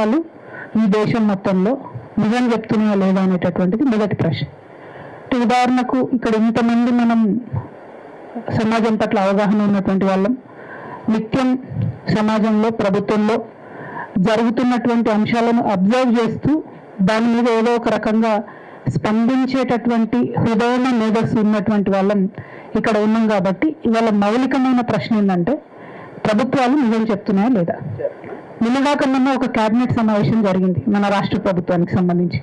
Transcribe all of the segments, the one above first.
ప్రభుత్వాలు ఈ దేశం మొత్తంలో నిజం చెప్తున్నాయా లేదా అనేటటువంటిది మొదటి ప్రశ్న. ఉదాహరణకు ఇక్కడ ఇంతమంది మనం సమాజం పట్ల అవగాహన ఉన్నటువంటి వాళ్ళం, నిత్యం సమాజంలో ప్రభుత్వంలో జరుగుతున్నటువంటి అంశాలను అబ్జర్వ్ చేస్తూ దాని మీద ఏదో ఒక రకంగా స్పందించేటటువంటి హృదయన మేధస్సు ఉన్నటువంటి వాళ్ళం ఇక్కడ ఉన్నాం. కాబట్టి ఇవాళ మౌలికమైన ప్రశ్న ఏంటంటే ప్రభుత్వాలు నిజం చెప్తున్నాయా లేదా. నిన్నగాకన్నా ఒక కేబినెట్ సమావేశం జరిగింది మన రాష్ట్ర ప్రభుత్వానికి సంబంధించి.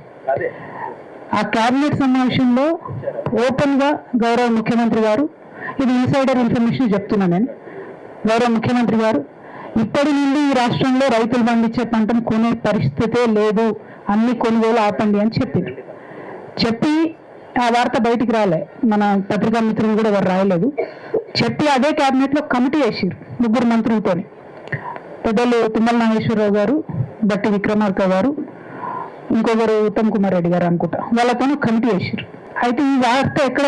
ఆ కేబినెట్ సమావేశంలో ఓపెన్ గా గౌరవ ముఖ్యమంత్రి గారు, ఇది ఇన్సైడర్ ఇన్ఫర్మేషన్ చెప్తున్నా నేను, గౌరవ ముఖ్యమంత్రి గారు ఇప్పటి నుండి ఈ రాష్ట్రంలో రైతులు పండించే పంటను కొనే పరిస్థితే లేదు, అన్ని కొనుగోలు ఆపండి అని చెప్పి ఆ వార్త బయటికి రాలే, మన పత్రికా మిత్రులు కూడా ఎవరు రాయలేదు. చెప్పి అదే కేబినెట్ లో కమిటీ వేసారు 3 మంత్రులతో, పెద్దలు తుమ్మల నాగేశ్వరరావు గారు, బట్టి విక్రమార్క గారు, ఇంకొకరు ఉత్తమ్ కుమార్ రెడ్డి గారు అనుకుంటా, వాళ్ళతో కమిటీ వేసారు. అయితే ఈ వార్త ఎక్కడ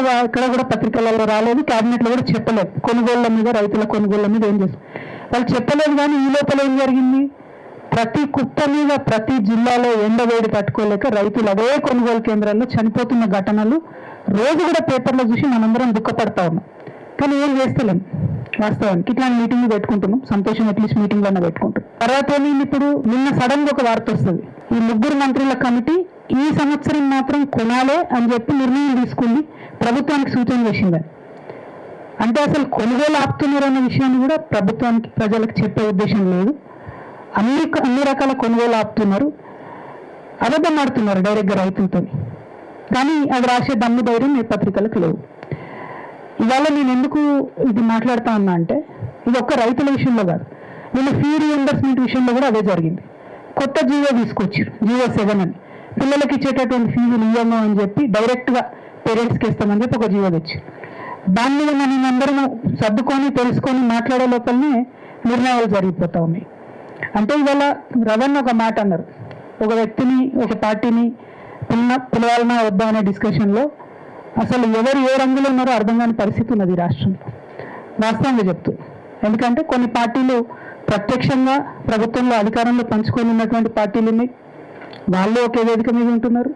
కూడా పత్రికలలో రాలేదు, కేబినెట్ లో కూడా చెప్పలేదు. కొనుగోళ్ల మీద, రైతుల కొనుగోళ్ల మీద ఏం చేస్తారు వాళ్ళు చెప్పలేదు. కానీ ఈ లోపల ఏం జరిగింది, ప్రతి కుప్ప మీద ప్రతి జిల్లాలో ఎండవేడి తట్టుకోలేక రైతులు అదే కొనుగోలు కేంద్రాల్లో చనిపోతున్న ఘటనలు రోజు కూడా పేపర్లో చూసి మనందరం దుఃఖపడతా ఉన్నాం. కానీ ఏం చేస్తలేం వాస్తవానికి. ఇట్లాంటి మీటింగ్లు పెట్టుకుంటున్నాం, సంతోషం అట్లీస్ట్ మీటింగ్లన్నా పెట్టుకుంటాం. తర్వాత ఇప్పుడు నిన్న సడన్ గా ఒక వార్త వస్తుంది, ఈ 3 మంత్రుల కమిటీ ఈ సంవత్సరం మాత్రం కొనాలే అని చెప్పి నిర్ణయం తీసుకుంది, ప్రభుత్వానికి సూచన చేసిందని. అంటే అసలు కొనుగోలు ఆపుతున్నారు అన్న విషయాన్ని కూడా ప్రభుత్వానికి ప్రజలకు చెప్పే ఉద్దేశం లేదు. అన్ని రకాల కొనుగోలు ఆపుతున్నారు, అబద్ధం ఆడుతున్నారు డైరెక్ట్గా రైతులతో. కానీ అది రాసే దమ్ము ధైర్యం ఈ పత్రికలకు లేవు. ఇవాళ నేను ఎందుకు ఇది మాట్లాడుతా ఉన్నా అంటే, ఇది ఒక్క రైతుల విషయంలో కాదు, నేను ఫీ రీఎంబర్స్మెంట్ విషయంలో కూడా అదే జరిగింది. కొత్త జీవో తీసుకొచ్చారు, జీవో 7 అని, పిల్లలకి ఇచ్చేటటువంటి ఫీజులు ఇవ్వము అని చెప్పి డైరెక్ట్గా పేరెంట్స్కి ఇస్తామని చెప్పి ఒక జీవో తెచ్చారు. దాని మీద మనం అందరం సర్దుకొని తెలుసుకొని మాట్లాడే లోపలనే నిర్ణయాలు జరిగిపోతా ఉన్నాయి. అంటే ఇవాళ రవణ ఒక మాట అన్నారు, ఒక వ్యక్తిని, ఒక పార్టీని పిలవాలన్నా వద్దా అనే డిస్కషన్లో అసలు ఎవరు ఏ రంగులో ఉన్నారో అర్థం కాని పరిస్థితి ఉన్నది ఈ రాష్ట్రంలో, వాస్తవంగా చెప్తూ. ఎందుకంటే కొన్ని పార్టీలు ప్రత్యక్షంగా ప్రభుత్వంలో అధికారంలో పంచుకొని ఉన్నటువంటి పార్టీలు ఉన్నాయి, వాళ్ళు ఒకే వేదిక మీద ఉంటున్నారు.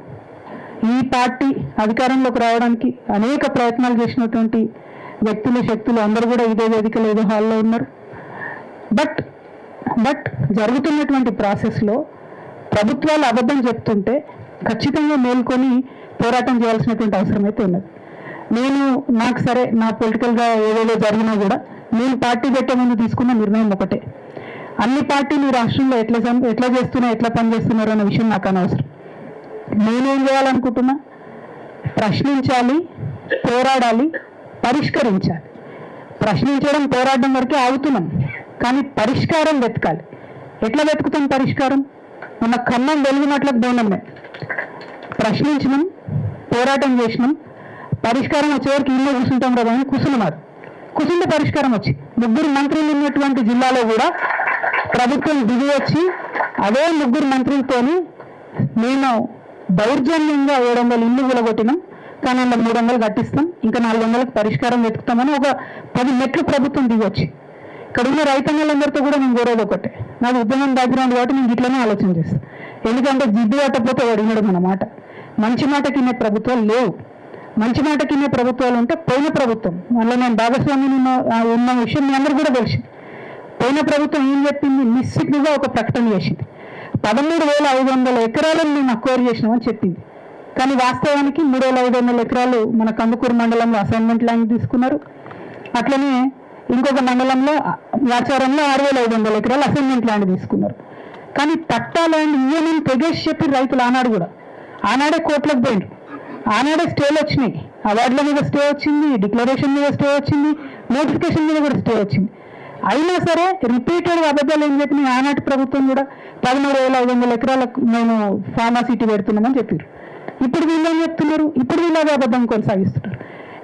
ఈ పార్టీ అధికారంలోకి రావడానికి అనేక ప్రయత్నాలు చేసినటువంటి వ్యక్తులు, శక్తులు అందరూ కూడా ఇదే వేదికలో, ఇదే హాల్లో ఉన్నారు. బట్ జరుగుతున్నటువంటి ప్రాసెస్లో ప్రభుత్వాలు అబద్ధం చెప్తుంటే ఖచ్చితంగా మేల్కొని పోరాటం చేయాల్సినటువంటి అవసరం అయితే ఉన్నది. నాకు సరే, నా పొలిటికల్గా ఏవేదో జరిగినా కూడా నేను పార్టీ పెట్టే ముందు తీసుకున్న నిర్ణయం ఒకటే, అన్ని పార్టీలు రాష్ట్రంలో ఎట్లా చేస్తున్నా, ఎట్లా పనిచేస్తున్నారు అన్న విషయం నాకు అనవసరం. నేనేం చేయాలనుకుంటున్నా, ప్రశ్నించాలి, పోరాడాలి, పరిష్కరించాలి. ప్రశ్నించడం, పోరాడడం వరకే ఆగుతున్నాం, కానీ పరిష్కారం వెతకాలి. ఎట్లా వెతుకుతాం పరిష్కారం? మన కన్నం వెలిగినట్లకు పోయినాం, ప్రశ్నించినాం, పోరాటం చేసినాం, పరిష్కారం వచ్చేవరకు ఇల్లు కూర్చుంటాం కదా అని కూర్చుంటే పరిష్కారం వచ్చి 3 మంత్రులు ఉన్నటువంటి జిల్లాలో కూడా ప్రభుత్వం దిగి వచ్చి అదే 3 మంత్రులతోని నేను దౌర్జన్యంగా 700 ఇల్లు కూలగొట్టినాం, కానీ అందులో 300 కట్టిస్తాం, ఇంకా 400లకు పరిష్కారం వెతుకుతామని ఒక 10 మెట్లు ప్రభుత్వం దిగొచ్చి. ఇక్కడ ఉన్న రైతాంగాలందరితో కూడా నేను కోరేది ఒకటే, నాకు ఉద్యమం బ్యాక్గ్రౌండ్ కాబట్టి నేను ఇట్లనే ఆలోచన చేస్తాను. ఎందుకంటే జిడ్డు కట్టకపోతే అడిగినాడు అన్నమాట. మంచి మాట కిన్నే ప్రభుత్వాలు లేవు. మంచి మాట కిన్నే ప్రభుత్వాలు ఉంటే పోయిన ప్రభుత్వం, మళ్ళీ నేను భాగస్వామ్యం ఉన్న విషయం మీ అందరూ కూడా తెలిసి, పోయిన ప్రభుత్వం ఏం చెప్పింది, నిశ్చితంగా ఒక ప్రకటన చేసింది, 13,500 ఎకరాలను మేము అక్వైర్ చేసినామని చెప్పింది. కానీ వాస్తవానికి 3,500 ఎకరాలు మన కందుకూరు మండలంలో అసైన్మెంట్ ల్యాండ్ తీసుకున్నారు. అట్లనే ఇంకొక మండలంలో ఆచారంలో 6,500 ఎకరాలు అసైన్మెంట్ ల్యాండ్ తీసుకున్నారు. కానీ పట్టా ల్యాండ్ ఇయ్యమని తెగేసి చెప్పి రైతులు ఆనాడే కోర్టులకు పోయిండ్రు, ఆనాడే స్టేలు వచ్చినాయి, అవార్డుల మీద స్టే వచ్చింది, డిక్లరేషన్ మీద స్టే వచ్చింది, నోటిఫికేషన్ మీద కూడా స్టే వచ్చింది. అయినా సరే రిపీటెడ్ అబద్ధాలు ఏం చెప్పినాయి, ఆనాటి ప్రభుత్వం కూడా 13,500 ఎకరాలకు మేము ఫార్మాసిటీ పెడుతున్నామని చెప్పారు. ఇప్పుడు వీళ్ళు ఏం చెప్తున్నారు, ఇప్పుడు వీళ్ళు అదే అబద్ధం కొనసాగిస్తున్నారు.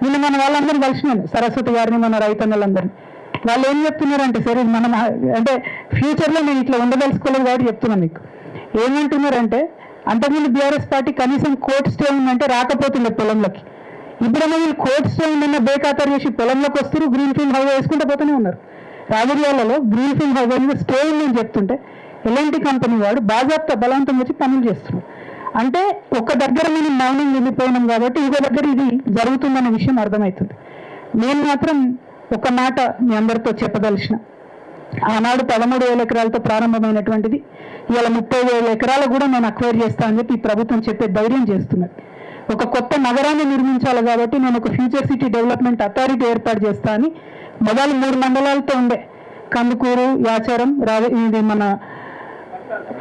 నిన్న మన వాళ్ళందరూ కలిసినాను, సరస్వతి గారిని, మన రైతన్నలందరినీ. వాళ్ళు ఏం చెప్తున్నారంటే, సరే మనం అంటే ఫ్యూచర్లో నేను ఇట్లా ఉండదలుచుకోలేదు కాబట్టి చెప్తున్నాను మీకు. ఏమంటున్నారంటే, అంతకుముందు బీఆర్ఎస్ పార్టీ కనీసం కోర్టు స్టే ఉందంటే రాకపోతుండే పొలంలోకి, ఇప్పుడేమో వీళ్ళు కోర్టు స్టే ఉందన్న బేఖాతరు చేసి పొలంలోకి వస్తారు, గ్రీన్ ఫీల్డ్ హైవే వేసుకుంటూ పోతూనే ఉన్నారు. రాజకీయాలలో గ్రీన్ ఫీల్డ్ హైవే మీద స్టే ఉందని చెప్తుంటే ఎల్ఎన్టీ కంపెనీ వాడు బాజాప్తా బలవంతం వచ్చి పనులు చేస్తున్నాడు. అంటే ఒక దగ్గర మనం మౌనం వెళ్ళిపోయినాం కాబట్టి ఇంకో దగ్గర ఇది జరుగుతుందనే విషయం అర్థమవుతుంది. నేను మాత్రం ఒక మాట మీ అందరితో చెప్పదలిచిన, ఆనాడు 13,000 ఎకరాలతో ప్రారంభమైనటువంటిది ఇవాళ 30,000 ఎకరాలు కూడా నేను అక్వైర్ చేస్తా అని చెప్పి ఈ ప్రభుత్వం చెప్పే ధైర్యం చేస్తున్నది. ఒక కొత్త నగరాన్ని నిర్మించాలి కాబట్టి నేను ఒక ఫ్యూచర్ సిటీ డెవలప్మెంట్ అథారిటీ ఏర్పాటు చేస్తా అని మొదలు 3 మండలాలతో ఉండే కందుకూరు, యాచారం, ఇది మన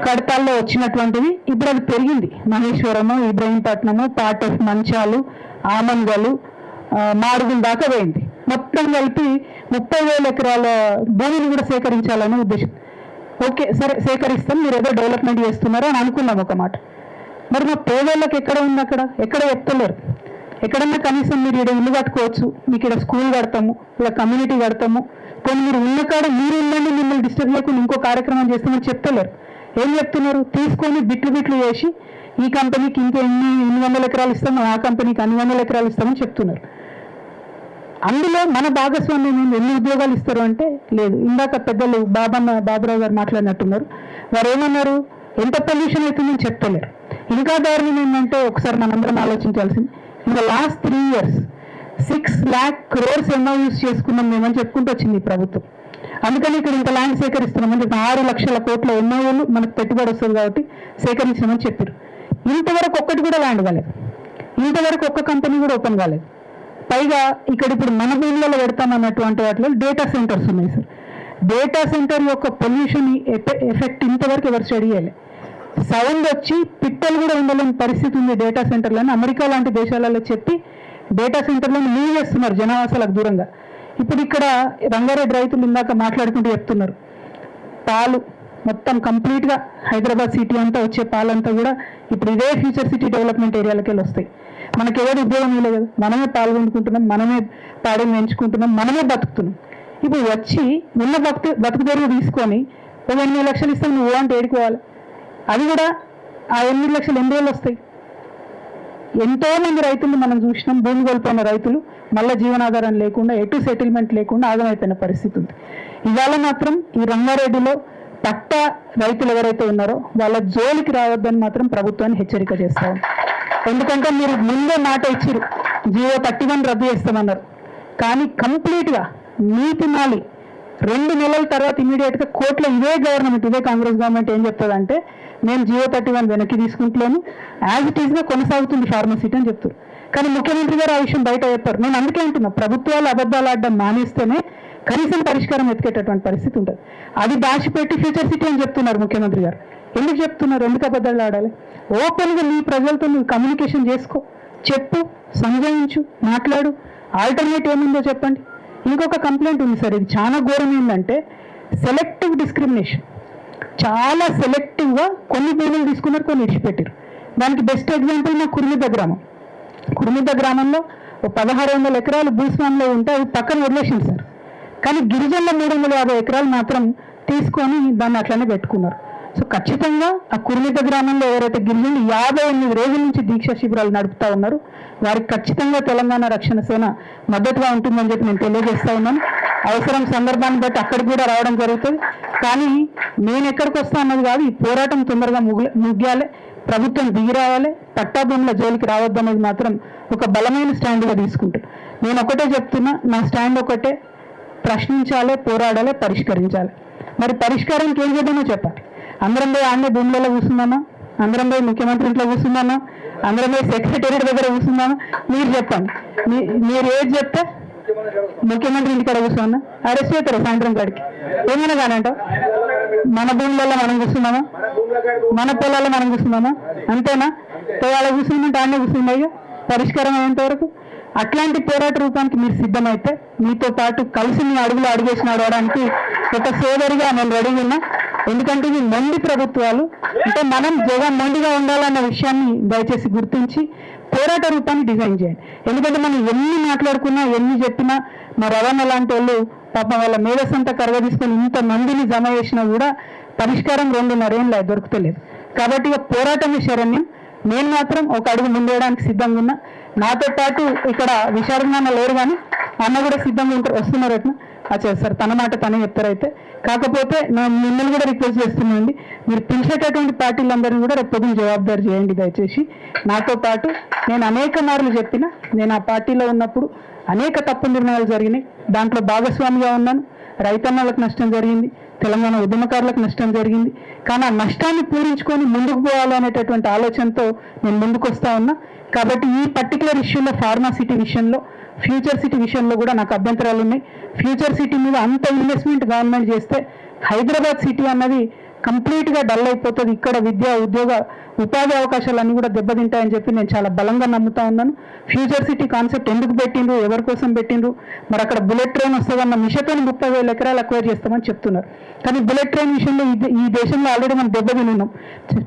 కడతాల్లో వచ్చినటువంటిది ఇప్పుడు అది పెరిగింది. మహేశ్వరము, ఇబ్రహీంపట్నము, పార్ట్ ఆఫ్ మంచాలు, ఆమన్గలు, మాడుగులు దాకా పోయింది. మొత్తం కలిపి 30,000 ఎకరాల భూమిని కూడా సేకరించాలనే ఉద్దేశం. ఓకే సరే సేకరిస్తాం, మీరు ఏదో డెవలప్మెంట్ చేస్తున్నారో అని అనుకున్నాం ఒక మాట. మరి మా పేదోళ్ళకి ఎక్కడ ఉంది, అక్కడ ఎక్కడ చెప్తలేరు. ఎక్కడన్నా కనీసం మీరు ఇక్కడ ఇల్లు కట్టుకోవచ్చు, మీకు ఇక్కడ స్కూల్ కడతాము, ఇలా కమ్యూనిటీ కడతాము, కొన్ని మీరు ఉన్న కాడ మీరు ఉండండి, మిమ్మల్ని డిస్టర్బ్ చేయకుండా ఇంకో కార్యక్రమం చేస్తామని చెప్తలేరు. ఏం చెప్తున్నారు, తీసుకొని బిట్లు వేసి ఈ కంపెనీకి ఇంకెన్ని 800 ఎకరాలు ఇస్తాము, ఆ కంపెనీకి 200 ఎకరాలు ఇస్తామని చెప్తున్నారు. అందులో మన భాగస్వామ్యం ఎన్ని ఉద్యోగాలు ఇస్తారు అంటే లేదు. ఇందాక పెద్దలు బాబురావు గారు మాట్లాడినట్టున్నారు. వారు ఏమన్నారు, ఎంత పొల్యూషన్ అవుతుందని చెప్తలేరు. ఇంకా దారుణం ఏంటంటే ఒకసారి మనందరం ఆలోచించాల్సింది, ఇంకా last 3 years 6 lakh crores MOUs చేసుకున్నాం మేమని చెప్పుకుంటూ వచ్చింది ఈ ప్రభుత్వం. అందుకని ఇక్కడ ఇంత ల్యాండ్ సేకరిస్తున్నామని చెప్పి 6 లక్షల కోట్ల MOUలు మనకు పెట్టుబడి వస్తుంది కాబట్టి సేకరించామని చెప్పారు. ఇంతవరకు ఒక్కటి కూడా ల్యాండ్ కాలేదు, ఇంతవరకు ఒక్క కంపెనీ కూడా ఓపెన్ కాలేదు. పైగా ఇక్కడ ఇప్పుడు మన భూములలో పెడతామన్నటువంటి వాటిలో డేటా సెంటర్స్ ఉన్నాయి సార్. డేటా సెంటర్ యొక్క పొల్యూషన్ ఎఫెక్ట్ ఇంతవరకు ఎవరు స్టడీ చేయాలి. సౌండ్ వచ్చి పిట్టలు కూడా ఉండలేని పరిస్థితి ఉంది డేటా సెంటర్లను. అమెరికా లాంటి దేశాలలో చెప్పి డేటా సెంటర్లను లీవ్ చేస్తున్నారు జనావాసాలకు దూరంగా. ఇప్పుడు ఇక్కడ రంగారెడ్డి రైతులు ఇందాక మాట్లాడుకుంటూ చెప్తున్నారు, పాలు మొత్తం కంప్లీట్గా హైదరాబాద్ సిటీ అంతా వచ్చే పాలంతా కూడా ఇప్పుడు ఇదే ఫ్యూచర్ సిటీ డెవలప్మెంట్ ఏరియాలకి వెళ్ళి వస్తాయి. మనకి ఎవరు ఉద్యోగం లేదు కదా, మనమే పాల్గొనుకుంటున్నాం, మనమే పాడిని పెంచుకుంటున్నాం, మనమే బతుకుతున్నాం. ఇప్పుడు వచ్చి ఉన్న బతుకు తెరువు తీసుకొని ఒక 8 లక్షలు ఇస్తాం నువ్వు అంటే ఏడుకోవాలి. అది కూడా ఆ 8 లక్షలు ఎన్ని రోజులు వస్తాయి. ఎంతో మంది రైతులు మనం చూసినాం, భూమి కోల్పోయిన రైతులు మళ్ళీ జీవనాధారం లేకుండా ఎటు సెటిల్మెంట్ లేకుండా ఆగమైపోయిన పరిస్థితి ఉంది. ఇవాళ మాత్రం ఈ రంగారెడ్డిలో పట్టా రైతులు ఎవరైతే ఉన్నారో వాళ్ళ జోలికి రావద్దని మాత్రం ప్రభుత్వాన్ని హెచ్చరిక చేస్తాం. ఎందుకంటే మీరు ముందే మాట ఇచ్చిరు, జీవో 31 రద్దు చేస్తామన్నారు. కానీ కంప్లీట్గా నీతి మాలి 2 నెలల తర్వాత ఇమీడియట్గా కోర్టులో ఇదే గవర్నమెంట్, ఇదే కాంగ్రెస్ గవర్నమెంట్ ఏం చెప్తుందంటే నేను జీవో 31 వెనక్కి తీసుకుంటలేను, యాజ్ ఇట్ ఈస్గా కొనసాగుతుంది ఫార్మసిటీ అని చెప్తారు. కానీ ముఖ్యమంత్రి గారు ఆ విషయం బయట చెప్పారు. నేను అందుకే అంటున్నా, ప్రభుత్వాలు అబద్ధాలు ఆడడం మానేస్తేనే కనీసం పరిష్కారం ఎత్తికేటటువంటి పరిస్థితి ఉంటుంది. అది దాచిపెట్టి ఫ్యూచర్ సిటీ అని చెప్తున్నారు ముఖ్యమంత్రి గారు. ఎందుకు చెప్తున్నారు, ఎందుకు అబద్ధాలు ఆడాలి? ఓపెన్గా నీ ప్రజలతో నువ్వు కమ్యూనికేషన్ చేసుకో, చెప్పు, సంజయించు, మాట్లాడు. ఆల్టర్నేటివ్ ఏముందో చెప్పండి. ఇంకొక కంప్లైంట్ ఉంది సార్, ఇది చాలా ఘోరం. ఏంటంటే సెలెక్టివ్ డిస్క్రిమినేషన్. చాలా సెలెక్టివ్గా కొన్ని భూములు తీసుకున్నారు, కొన్ని విడిచిపెట్టారు. దానికి బెస్ట్ ఎగ్జాంపుల్ మా కుర్మిద్ద గ్రామం. కుర్మిద్ద గ్రామంలో 1600 ఎకరాలు భూస్వామిలో ఉంటే అవి పక్కన వదిలేసింది సార్. కానీ గిరిజనుల 350 ఎకరాలు మాత్రం తీసుకొని దాన్ని అట్లనే పెట్టుకున్నారు. సో ఖచ్చితంగా ఆ కుర్మిద్ద గ్రామంలో ఎవరైతే గిరిజనులు 58 రోజుల నుంచి దీక్షా శిబిరాలు నడుపుతా ఉన్నారు, వారికి ఖచ్చితంగా తెలంగాణ రక్షణ సేన మద్దతుగా ఉంటుందని చెప్పి నేను తెలియజేస్తా ఉన్నాను. అవసరం సందర్భాన్ని బట్టి అక్కడికి కూడా రావడం జరుగుతుంది. కానీ నేను ఎక్కడికి వస్తా అన్నది కాదు, ఈ పోరాటం తొందరగా ముగ్గాలి, ప్రభుత్వం దిగి రావాలి, పట్టా భూముల జోలికి రావద్దనేది మాత్రం ఒక బలమైన స్టాండ్గా తీసుకుంటాను. నేను ఒకటే చెప్తున్నా, నా స్టాండ్ ఒకటే, ప్రశ్నించాలి, పోరాడాలి, పరిష్కరించాలి. మరి పరిష్కారానికి ఏం చేద్దామో చెప్పండి. అందరం పోయి ఆడనే భూములలో కూర్చుందామా, అందరం పోయి ముఖ్యమంత్రి ఇంట్లో కూర్చుందామా, అందరం పోయి సెక్రటేరియట్ దగ్గర కూర్చుందామా? మీరు చెప్పండి. మీరు ఏది చెప్తే ముఖ్యమంత్రి ఇంటికాడ కూర్చున్నా అరెస్ట్ చేస్తారు సాయంత్రం కాడికి. ఏమైనా కానంటావు, మన భూములలో మనం కూర్చున్నామా, మన పొలాల్లో మనం కూర్చున్నామా? అంతేనా? వాళ్ళ కూర్చుందంటే ఆడనే కూర్చున్నాయి. పరిష్కారం అయ్యేంత వరకు అట్లాంటి పోరాట రూపానికి మీరు సిద్ధమైతే మీతో పాటు కలిసి మీ అడుగులు అడుగేసి నడవడానికి ఒక సోదరిగా నేను రెడీగా ఉన్నా. ఎందుకంటే ఇవి మొండి ప్రభుత్వాలు, అంటే మనం జగన్ మొండిగా ఉండాలన్న విషయాన్ని దయచేసి గుర్తించి పోరాట రూపాన్ని డిజైన్ చేయండి. ఎందుకంటే మనం ఎన్ని మాట్లాడుకున్నా, ఎన్ని చెప్పినా, మా రవాణా లాంటి వాళ్ళు పాపం వాళ్ళ మేధస్సంతా కరగ తీసుకొని ఇంతమందిని జమ చేసినా కూడా పరిష్కారం 2.5 ఏళ్ళు దొరుకుతలేదు. కాబట్టి ఇక పోరాటమే శరణ్యం. నేను మాత్రం ఒక అడుగు ముందేయడానికి సిద్ధంగా ఉన్నా. నాతో పాటు ఇక్కడ విశారణ లేరు, కానీ అన్న కూడా సిద్ధంగా వస్తున్నారు. అచ్చా సార్, తన మాట తనే చెప్తారైతే. కాకపోతే నేను మిమ్మల్ని కూడా రిక్వెస్ట్ చేస్తున్నానండి, మీరు పిలిచేటటువంటి పార్టీలందరినీ కూడా రేపు పొద్దున జవాబుదారు చేయండి దయచేసి. నాతో పాటు నేను అనేక మార్లు చెప్పిన, నేను ఆ పార్టీలో ఉన్నప్పుడు అనేక తప్పు నిర్ణయాలు జరిగినాయి, దాంట్లో భాగస్వామిగా ఉన్నాను. రైతన్నలకు నష్టం జరిగింది, తెలంగాణ ఉద్యమకారులకు నష్టం జరిగింది. కానీ ఆ నష్టాన్ని పూరించుకొని ముందుకు పోవాలి అనేటటువంటి ఆలోచనతో నేను ముందుకు వస్తా ఉన్నా. కాబట్టి ఈ పర్టికులర్ ఇష్యూలో, ఫార్మా సిటీ విషయంలో, ఫ్యూచర్ సిటీ విషయంలో కూడా నాకు అభ్యంతరాలు ఉన్నాయి. ఫ్యూచర్ సిటీ మీద అంత ఇన్వెస్ట్మెంట్ గవర్నమెంట్ చేస్తే హైదరాబాద్ సిటీ అన్నది కంప్లీట్గా డల్ అయిపోతుంది. ఇక్కడ విద్యా, ఉద్యోగ, ఉపాధి అవకాశాలన్నీ కూడా దెబ్బతింటాయని చెప్పి నేను చాలా బలంగా నమ్ముతా ఉన్నాను. ఫ్యూచర్ సిటీ కాన్సెప్ట్ ఎందుకు పెట్టిండ్రు, ఎవరి కోసం పెట్టిండ్రు, మరి అక్కడ బుల్లెట్ ట్రైన్ వస్తుందన్న మిషతో 30,000 ఎకరాలు అక్వైర్ చేస్తామని చెప్తున్నారు. కానీ బుల్లెట్ ట్రైన్ విషయంలో ఈ దేశంలో ఆల్రెడీ మనం దెబ్బతిని ఉన్నాం.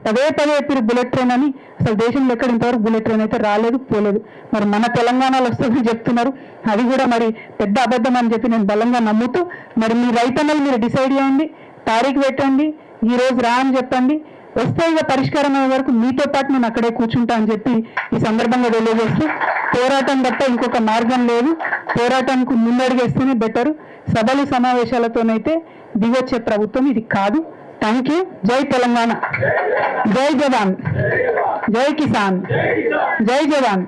పదే చెప్పారు బుల్లెట్ ట్రైన్ అని. అసలు దేశంలో ఎక్కడ ఇంతవరకు బుల్లెట్ ట్రైన్ అయితే రాలేదు, పోలేదు. మరి మన తెలంగాణలో వస్తుందని చెప్తున్నారు, అది కూడా మరి పెద్ద అబద్ధం అని చెప్పి నేను బలంగా నమ్ముతూ, మరి మీ రైతన్నలు మీరు డిసైడ్ చేయండి, తారీఖు పెట్టండి, ఈ రోజు రా అని చెప్పండి, వస్తే ఇక పరిష్కారం అయ్యే వరకు మీతో పాటు నేను అక్కడే కూర్చుంటా అని చెప్పి ఈ సందర్భంగా తెలియజేస్తూ, పోరాటం తప్ప ఇంకొక మార్గం లేదు, పోరాటానికి ముందడుగేస్తేనే బెటర్. సభలు సమావేశాలతోనైతే దిగొచ్చే ప్రభుత్వం ఇది కాదు. Thank you. జై తెలంగాణ, జై జవాన్, జై కిసాన్, జై జవాన్.